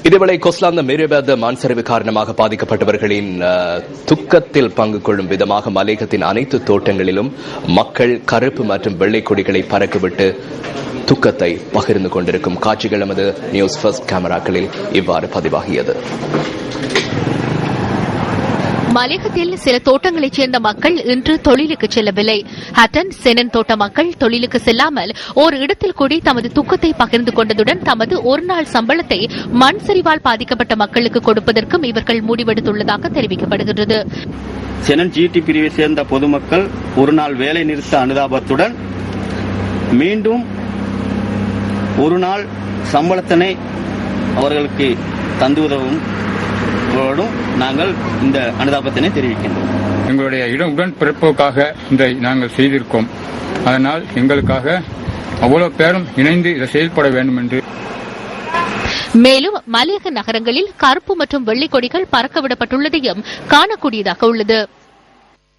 இதேவேளை கொஸ்லாந்த மேரிபேத் மண் சரிவு காரணமாக பாதிக்கப்பட்டவர்களின் துக்கத்தில் பங்கு கொள்ளும் விதமாக மலேகத்தின் அனைத்து தோட்டங்களிலும் மக்கள் கருப்பு மற்றும் வெள்ளை கொடிகளை பறக்கவிட்டு துக்கத்தை பகிர்ந்து கொண்டிருக்கும் காட்சிகள் நமது நியூஸ் ஃபர்ஸ்ட் கேமராக்களில் இவ்வாறு பதிவாகியது. மலேகத்தில் சில தோட்டங்களைச் சேர்ந்த மக்கள் இன்று தொழிலுக்கு செல்லவில்லை. ஹட்டன் செனன் தோட்ட மக்கள் தொழிலுக்கு செல்லாமல் ஒரு இடத்தில் கூடி தமது துக்கத்தை பகிர்ந்து கொண்டதுடன் தமது ஒருநாள் சம்பளத்தை மண் சரிவால் பாதிக்கப்பட்ட மக்களுக்கு கொடுப்பதற்கும் இவர்கள் முடிவெடுத்துள்ளதாக தெரிவிக்கப்படுகிறது. செனன் ஜிடி பிரிவை சேர்ந்த பொதுமக்கள் ஒருநாள் வேலை நிறுத்த அனுதாபத்துடன் மீண்டும் ஒருநாள் சம்பளத்தினை அவர்களுக்கு தந்து உதவும் நாங்கள் இந்த அனுதாபத்தினை தெரிவிக்கின்றோம். எங்களுடைய உடன்பிறப்புக்காக இதை நாங்கள் செய்திருக்கோம். அதனால் எங்களுக்காக அவ்வளவு பேரும் இணைந்து இதை செயல்பட வேண்டும் என்று. மேலும் மலையக நகரங்களில் கருப்பு மற்றும் வெள்ளை கொடிகள் பறக்கவிடப்பட்டுள்ளதையும் காணக்கூடியதாக உள்ளது.